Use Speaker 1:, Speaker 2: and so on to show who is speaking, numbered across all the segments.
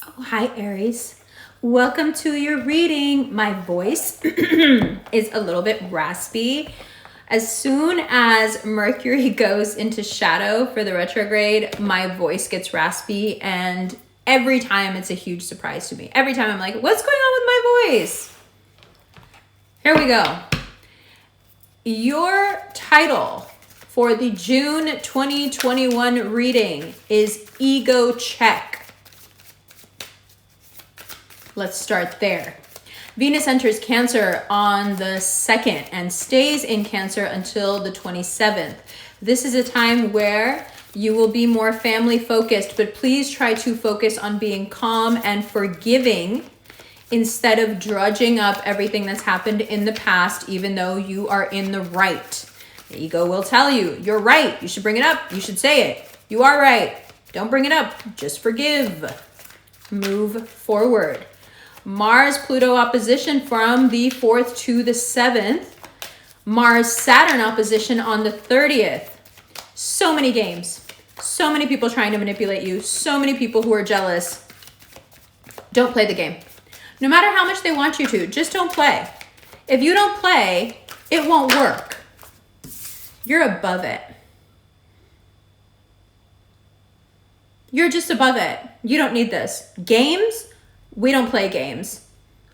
Speaker 1: Oh, hi, Aries. Welcome to your reading. My voice is a little bit raspy. As soon as Mercury goes into shadow for the retrograde, my voice gets raspy, and every time it's a huge surprise to me. Every time I'm like, what's going on with my voice? Here we go. Your title for the June 2021 reading is Ego Check. Let's start there. Venus enters Cancer on the 2nd and stays in Cancer until the 27th. This is a time where you will be more family focused, but please try to focus on being calm and forgiving instead of drudging up everything that's happened in the past, even though you are in the right. The ego will tell you, you're right. You should bring it up. You should say it. You are right. Don't bring it up. Just forgive. Move forward. Mars-Pluto opposition from the 4th to the 7th. Mars-Saturn opposition on the 30th. So many games. So many people trying to manipulate you. So many people who are jealous. Don't play the game. No matter how much they want you to, just don't play. If you don't play, it won't work. You're above it. You're just above it. You don't need this. Games? We don't play games.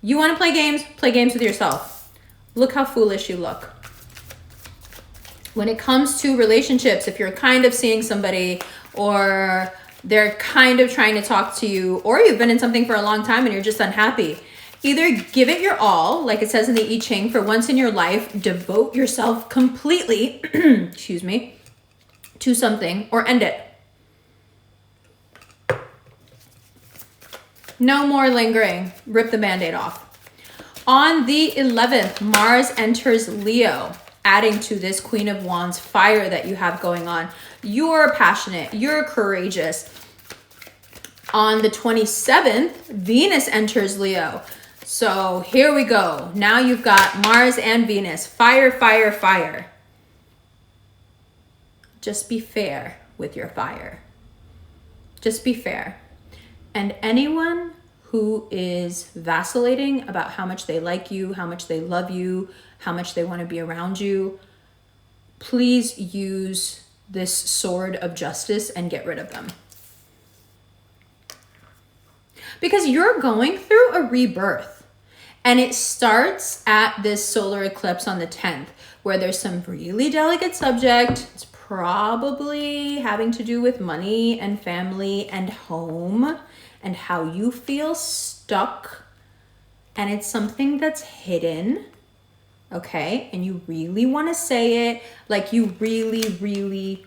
Speaker 1: You want to play games? Play games with yourself. Look how foolish you look. When it comes to relationships, if you're kind of seeing somebody or they're kind of trying to talk to you, or you've been in something for a long time and you're just unhappy, either give it your all, like it says in the I Ching, for once in your life, devote yourself completely, excuse me, to something, or end it. No more lingering. Rip the Band-Aid off. On the 11th, Mars enters Leo, adding to this Queen of Wands fire that you have going on. You're passionate. You're courageous. On the 27th, Venus enters Leo. So here we go. Now you've got Mars and Venus. Fire, fire, fire. Just be fair with your fire. Just be fair. And anyone who is vacillating about how much they like you, how much they love you, how much they want to be around you, please use this sword of justice and get rid of them. Because you're going through a rebirth. And it starts at this solar eclipse on the 10th, where there's some really delicate subject. It's probably having to do with money and family and home, and how you feel stuck, and it's something that's hidden, okay? And you really want to say it, like you really, really,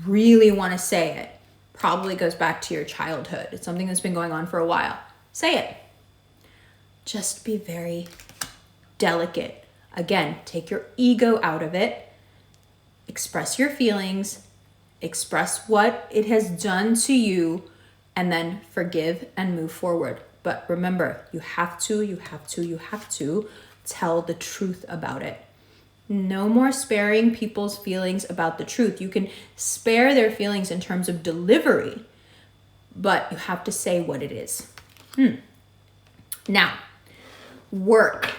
Speaker 1: really want to say it. Probably goes back to your childhood. It's something that's been going on for a while. Say it. Just be very delicate. Again, take your ego out of it. Express your feelings. Express what it has done to you, and then forgive and move forward. But remember, you have to tell the truth about it. No more sparing people's feelings about the truth. You can spare their feelings in terms of delivery, but you have to say what it is. Now, work.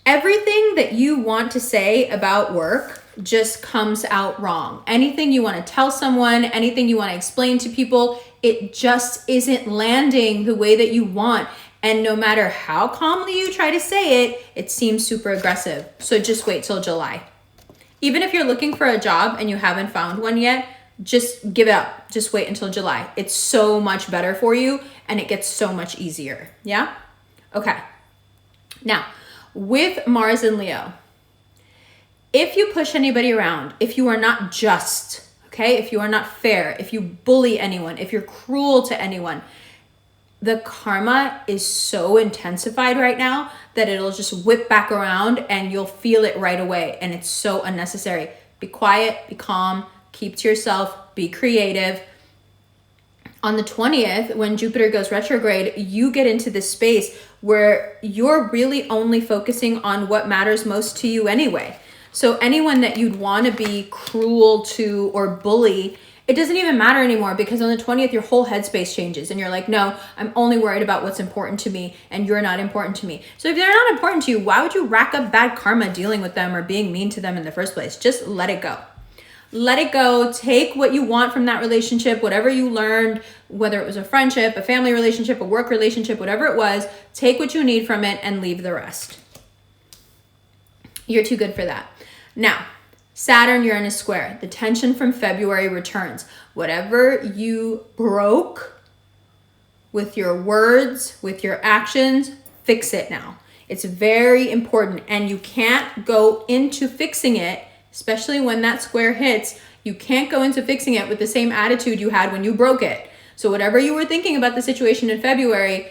Speaker 1: Everything that you want to say about work just comes out wrong. Anything you want to tell someone, anything you want to explain to people, it just isn't landing the way that you want. And no matter how calmly you try to say it, it seems super aggressive. So just wait till July. Even if you're looking for a job and you haven't found one yet, just give it up. Just wait until July. It's so much better for you and it gets so much easier. Yeah? Okay. Now, with Mars and Leo, if you push anybody around, if you are not just, okay, if you are not fair, if you bully anyone, if you're cruel to anyone, the karma is so intensified right now that it'll just whip back around and you'll feel it right away. And it's so unnecessary. Be quiet, be calm, keep to yourself, be creative. On the 20th, when Jupiter goes retrograde, you get into this space where you're really only focusing on what matters most to you anyway. So anyone that you'd want to be cruel to or bully it doesn't even matter anymore, because on the 20th, your whole headspace changes and you're like, no, I'm only worried about what's important to me and you're not important to me. So if they're not important to you, why would you rack up bad karma dealing with them or being mean to them in the first place? Just let it go. Let it go. Take what you want from that relationship, whatever you learned, whether it was a friendship, a family relationship, a work relationship, whatever it was, take what you need from it and leave the rest. You're too good for that. Now, Saturn, Uranus square. The tension from February returns. Whatever you broke with your words, with your actions, fix it now. It's very important. And you can't go into fixing it, especially when that square hits. You can't go into fixing it with the same attitude you had when you broke it. So whatever you were thinking about the situation in February,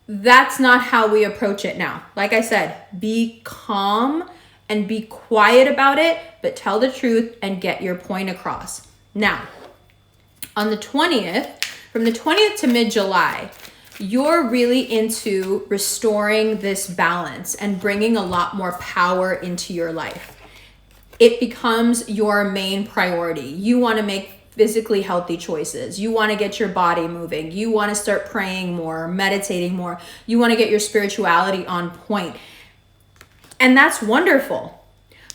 Speaker 1: that's not how we approach it now. Like I said, be calm and be quiet about it, but tell the truth and get your point across. Now, on the 20th, from the 20th to mid-July, you're really into restoring this balance and bringing a lot more power into your life. It becomes your main priority. You want to make physically healthy choices. You want to get your body moving. You want to start praying more, meditating more. You want to get your spirituality on point. And that's wonderful.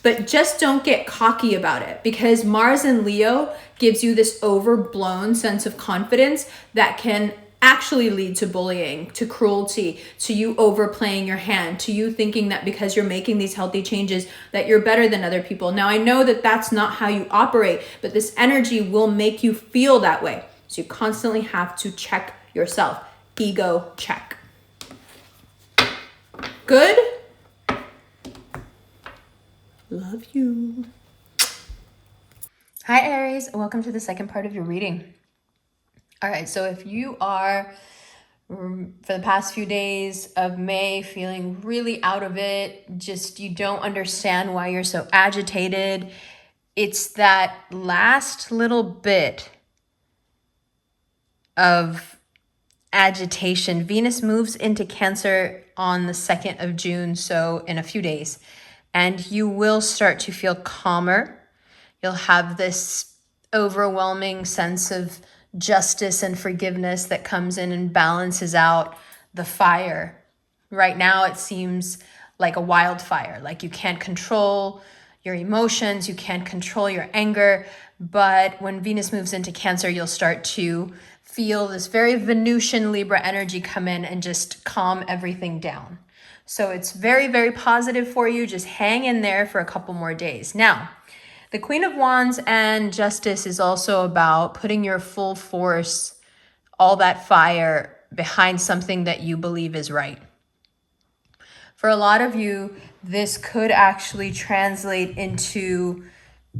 Speaker 1: But just don't get cocky about it, because Mars in Leo gives you this overblown sense of confidence that can actually lead to bullying, to cruelty, to you overplaying your hand, to you thinking that because you're making these healthy changes that you're better than other people. Now, I know that that's not how you operate, but this energy will make you feel that way. So you constantly have to check yourself. Ego check. Good? Love you. Hi, Aries. Welcome to the second part of your reading. All right, so if you are, for the past few days of May, feeling really out of it, just you don't understand why you're so agitated, it's that last little bit of agitation. Venus moves into Cancer on the 2nd of June, so in a few days, and you will start to feel calmer. You'll have this overwhelming sense of justice and forgiveness that comes in and balances out the fire. Right now, it seems like a wildfire, like you can't control your emotions, you can't control your anger. But when Venus moves into Cancer, you'll start to feel this very Venusian Libra energy come in and just calm everything down. So it's very, very positive for you. Just hang in there for a couple more days. Now, the Queen of Wands and Justice is also about putting your full force, all that fire, behind something that you believe is right. For a lot of you, this could actually translate into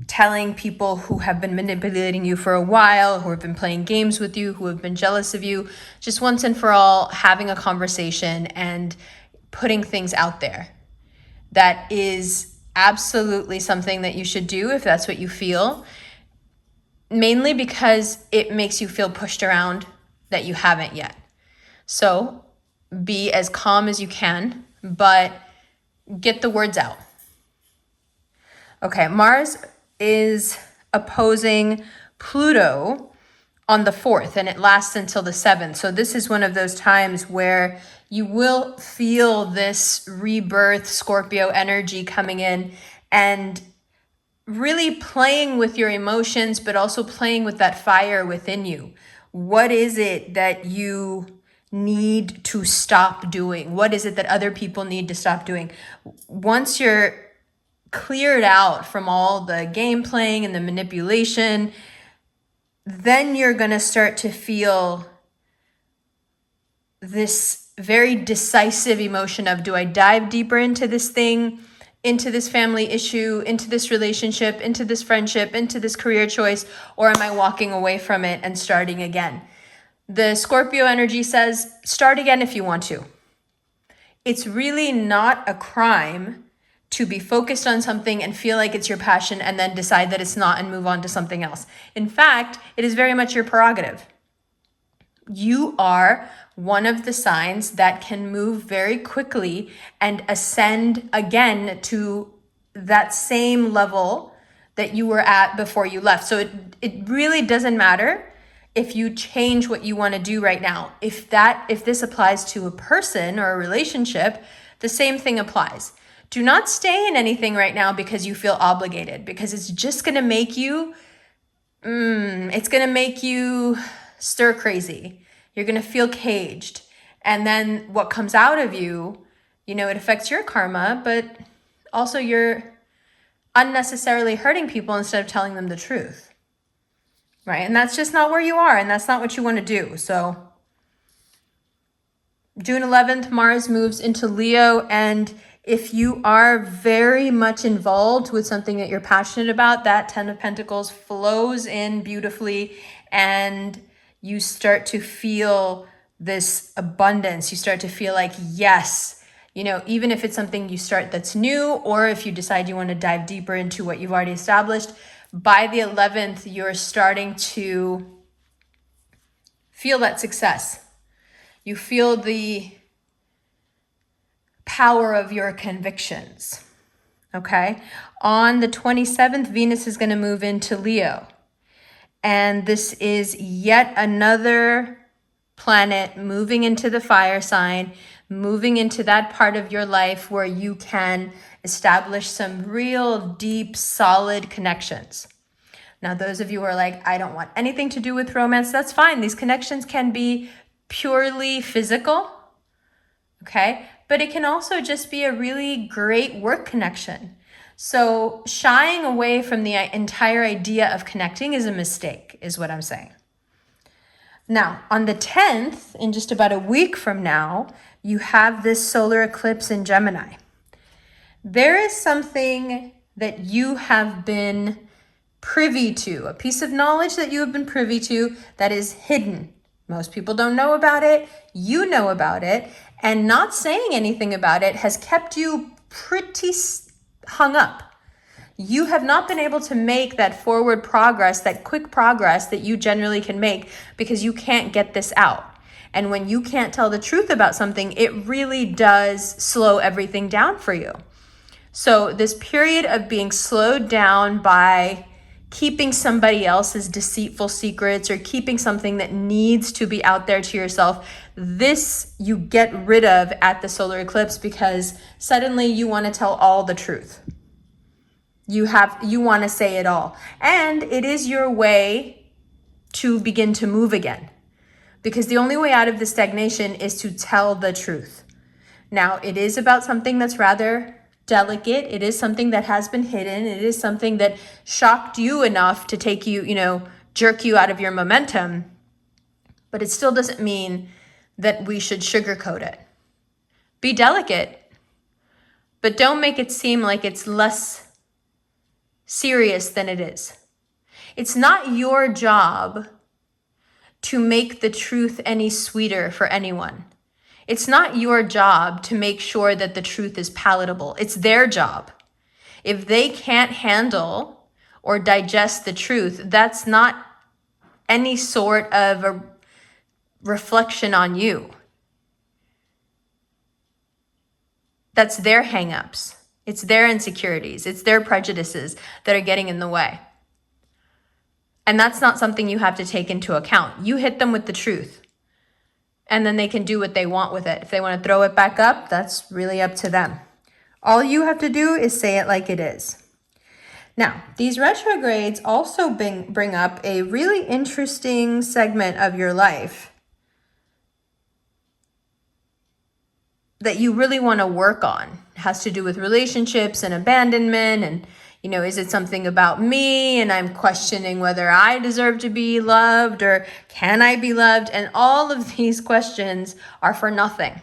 Speaker 1: telling people who have been manipulating you for a while, who have been playing games with you, who have been jealous of you, just once and for all, having a conversation and putting things out there. That is absolutely something that you should do if that's what you feel, mainly because it makes you feel pushed around that you haven't yet. So be as calm as you can, but get the words out. Okay, Mars is opposing Pluto on the 4th, and it lasts until the 7th. So this is one of those times where you will feel this rebirth Scorpio energy coming in and really playing with your emotions, but also playing with that fire within you. What is it that you need to stop doing? What is it that other people need to stop doing? Once you're cleared out from all the game playing and the manipulation, then you're going to start to feel this very decisive emotion of, do I dive deeper into this thing, into this family issue, into this relationship, into this friendship, into this career choice, or am I walking away from it and starting again? The Scorpio energy says, start again if you want to. It's really not a crime to be focused on something and feel like it's your passion and then decide that it's not and move on to something else. In fact, it is very much your prerogative. You are one of the signs that can move very quickly and ascend again to that same level that you were at before you left. So it really doesn't matter if you change what you want to do right now. If this applies to a person or a relationship, the same thing applies. Do not stay in anything right now because you feel obligated, because it's just going to make you, stir crazy. You're going to feel caged. And then what comes out of you, it affects your karma, but also you're unnecessarily hurting people instead of telling them the truth. Right? And that's just not where you are, and that's not what you want to do. So June 11th, Mars moves into Leo, and if you are very much involved with something that you're passionate about, that 10 of Pentacles flows in beautifully, and you start to feel this abundance. You start to feel like, yes, even if it's something you start that's new, or if you decide you want to dive deeper into what you've already established, by the 11th, you're starting to feel that success. You feel the power of your convictions, okay? On the 27th, Venus is going to move into Leo. And this is yet another planet moving into the fire sign, moving into that part of your life where you can establish some real deep, solid connections. Now, those of you who are like, I don't want anything to do with romance, that's fine. These connections can be purely physical, okay? But it can also just be a really great work connection. So shying away from the entire idea of connecting is a mistake, is what I'm saying. Now, on the 10th, in just about a week from now, you have this solar eclipse in Gemini. There is something that you have been privy to, a piece of knowledge that you have been privy to that is hidden. Most people don't know about it. You know about it. And not saying anything about it has kept you pretty hung up. You have not been able to make that forward progress, that quick progress that you generally can make because you can't get this out. And when you can't tell the truth about something, it really does slow everything down for you. So this period of being slowed down by keeping somebody else's deceitful secrets or keeping something that needs to be out there to yourself, this you get rid of at the solar eclipse because suddenly you want to tell all the truth. You want to say it all. And it is your way to begin to move again. Because the only way out of the stagnation is to tell the truth. Now, it is about something that's rather delicate. It is something that has been hidden. It is something that shocked you enough to take you, jerk you out of your momentum. But it still doesn't mean that we should sugarcoat it. Be delicate, but don't make it seem like it's less serious than it is. It's not your job to make the truth any sweeter for anyone. It's not your job to make sure that the truth is palatable. It's their job. If they can't handle or digest the truth, that's not any sort of a reflection on you. That's their hangups. It's their insecurities. It's their prejudices that are getting in the way. And that's not something you have to take into account. You hit them with the truth. And then they can do what they want with it. If they want to throw it back up, that's really up to them. All you have to do is say it like it is. Now, these retrogrades also bring up a really interesting segment of your life that you really want to work on. It has to do with relationships and abandonment and is it something about me and I'm questioning whether I deserve to be loved or can I be loved? And all of these questions are for nothing.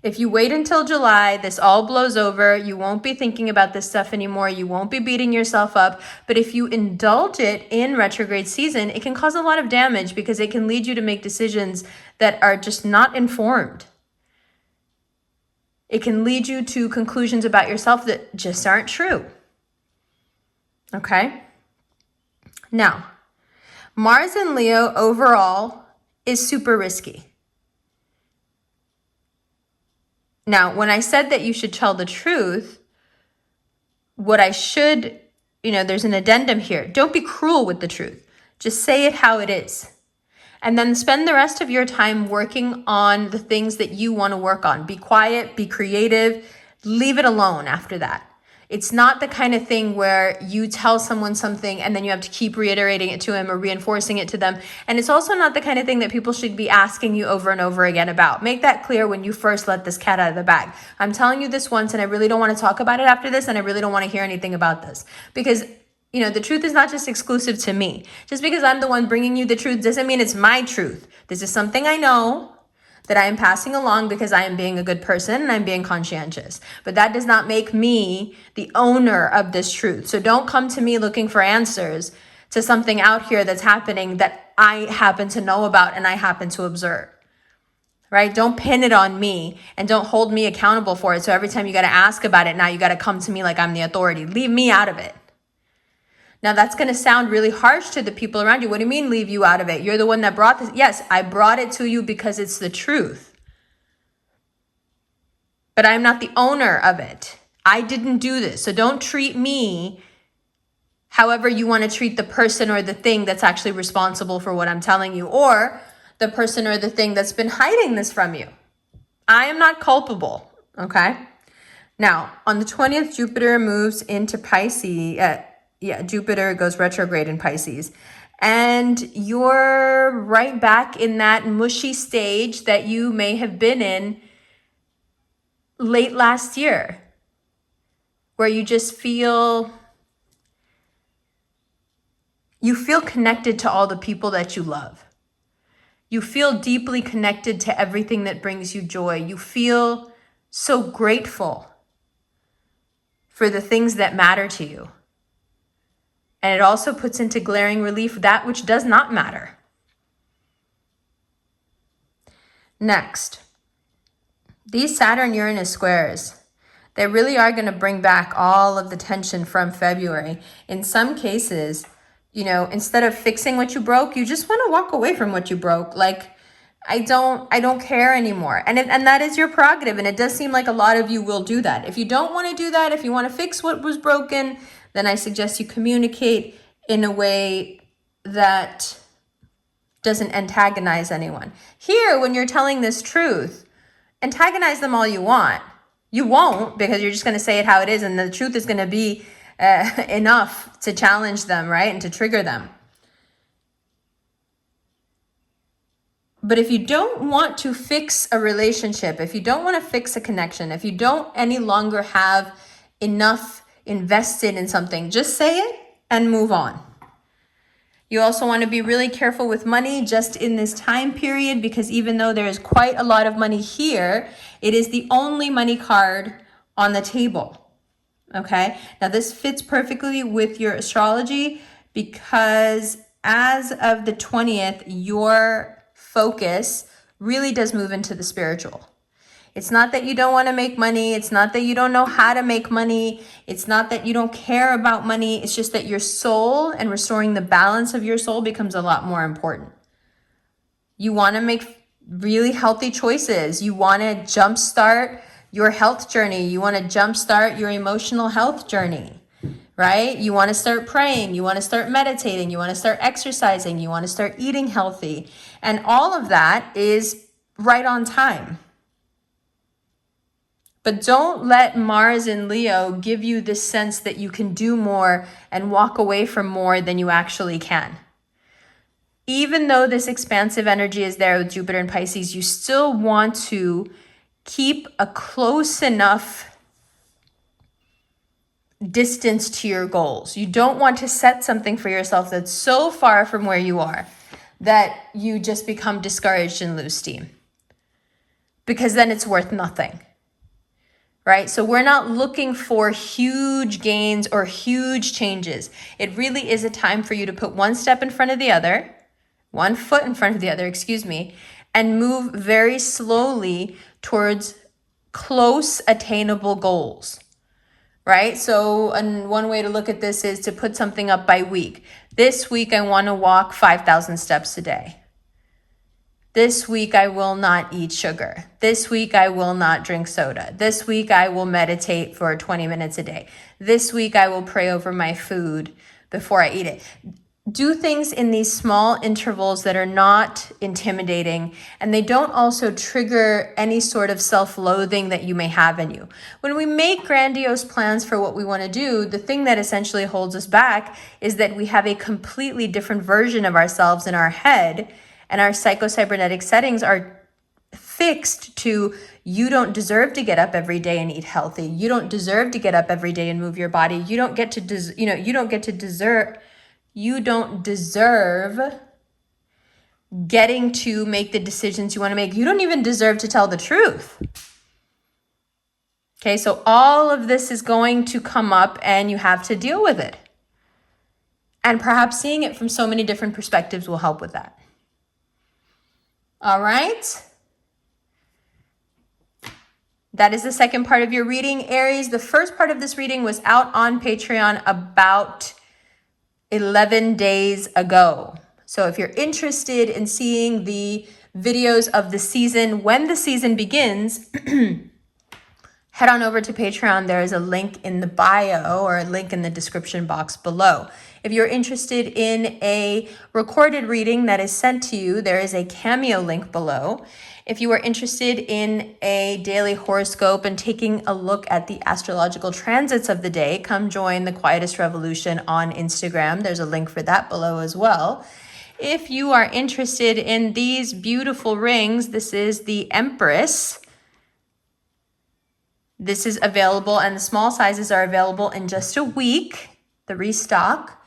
Speaker 1: If you wait until July, this all blows over. You won't be thinking about this stuff anymore. You won't be beating yourself up. But if you indulge it in retrograde season, it can cause a lot of damage because it can lead you to make decisions that are just not informed. It can lead you to conclusions about yourself that just aren't true. Okay? Now, Mars in Leo overall is super risky. Now, when I said that you should tell the truth, what I should there's an addendum here. Don't be cruel with the truth. Just say it how it is. And then spend the rest of your time working on the things that you want to work on. Be quiet, be creative, leave it alone after that. It's not the kind of thing where you tell someone something and then you have to keep reiterating it to them or reinforcing it to them. And it's also not the kind of thing that people should be asking you over and over again about. Make that clear when you first let this cat out of the bag. I'm telling you this once and I really don't want to talk about it after this, and I really don't want to hear anything about this. Because the truth is not just exclusive to me. Just because I'm the one bringing you the truth doesn't mean it's my truth. This is something I know that I am passing along because I am being a good person and I'm being conscientious. But that does not make me the owner of this truth. So don't come to me looking for answers to something out here that's happening that I happen to know about and I happen to observe. Right? Don't pin it on me and don't hold me accountable for it. So every time you got to ask about it, now you got to come to me like I'm the authority. Leave me out of it. Now that's going to sound really harsh to the people around you. What do you mean leave you out of it? You're the one that brought this. Yes, I brought it to you because it's the truth. But I'm not the owner of it. I didn't do this. So don't treat me however you want to treat the person or the thing that's actually responsible for what I'm telling you, or the person or the thing that's been hiding this from you. I am not culpable, okay? Now, on the 20th, Jupiter moves into Pisces. Jupiter goes retrograde in Pisces. And you're right back in that mushy stage that you may have been in late last year, where you just feel connected to all the people that you love. You feel deeply connected to everything that brings you joy. You feel so grateful for the things that matter to you. And it also puts into glaring relief that which does not matter. Next, these Saturn-Uranus squares, they really are going to bring back all of the tension from February. In some cases, instead of fixing what you broke, you just want to walk away from what you broke. Like, I don't care anymore. And that is your prerogative. And it does seem like a lot of you will do that. If you don't want to do that, if you want to fix what was broken, then I suggest you communicate in a way that doesn't antagonize anyone. Here, when you're telling this truth, antagonize them all you want. You won't, because you're just going to say it how it is, and the truth is going to be enough to challenge them, right? And to trigger them. But if you don't want to fix a relationship, if you don't want to fix a connection, if you don't any longer have enough invested in something, just say it and move on. You also want to be really careful with money just in this time period, because even though there is quite a lot of money here, it is the only money card on the table. Okay? Now this fits perfectly with your astrology, because as of the 20th, your focus really does move into the spiritual. It's not that you don't want to make money. It's not that you don't know how to make money. It's not that you don't care about money. It's just that your soul and restoring the balance of your soul becomes a lot more important. You want to make really healthy choices. You want to jumpstart your health journey. You want to jumpstart your emotional health journey, right? You want to start praying. You want to start meditating. You want to start exercising. You want to start eating healthy. And all of that is right on time. But don't let Mars in Leo give you this sense that you can do more and walk away from more than you actually can. Even though this expansive energy is there with Jupiter and Pisces, you still want to keep a close enough distance to your goals. You don't want to set something for yourself that's so far from where you are that you just become discouraged and lose steam, because then it's worth nothing. Right? So we're not looking for huge gains or huge changes. It really is a time for you to put one step in front of the other, one foot in front of the other, and move very slowly towards close attainable goals. Right? So one way to look at this is to put something up by week. This week, I want to walk 5,000 steps a day. This week, I will not eat sugar. This week, I will not drink soda. This week, I will meditate for 20 minutes a day. This week I will pray over my food before I eat it. Do things in these small intervals that are not intimidating, and they don't also trigger any sort of self-loathing that you may have in you. When we make grandiose plans for what we want to do, the thing that essentially holds us back is that we have a completely different version of ourselves in our head, and our psychocybernetic settings are fixed to, you don't deserve to get up every day and eat healthy. You don't deserve to get up every day and move your body. You don't get to you don't deserve getting to make the decisions you want to make. You don't even deserve to tell the truth. Okay, so all of this is going to come up and you have to deal with it. And perhaps seeing it from so many different perspectives will help with that. All right. That is the second part of your reading, Aries. The first part of this reading was out on Patreon about 11 days ago. So if you're interested in seeing the videos of the season, when the season begins, head on over to Patreon. There is a link in the bio or a link in the description box below. If you're interested in a recorded reading that is sent to you, there is a Cameo link below. If you are interested in a daily horoscope and taking a look at the astrological transits of the day, come join the Quietest Revolution on Instagram. There's a link for that below as well. If you are interested in these beautiful rings, this is the Empress. This is available, and the small sizes are available in just a week, the restock.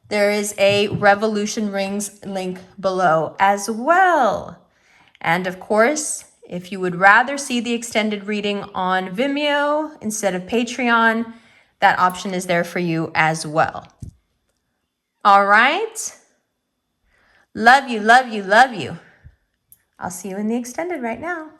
Speaker 1: There is a Revolution Rings link below as well. And of course, if you would rather see the extended reading on Vimeo instead of Patreon, that option is there for you as well. All right. Love you, love you, love you. I'll see you in the extended right now.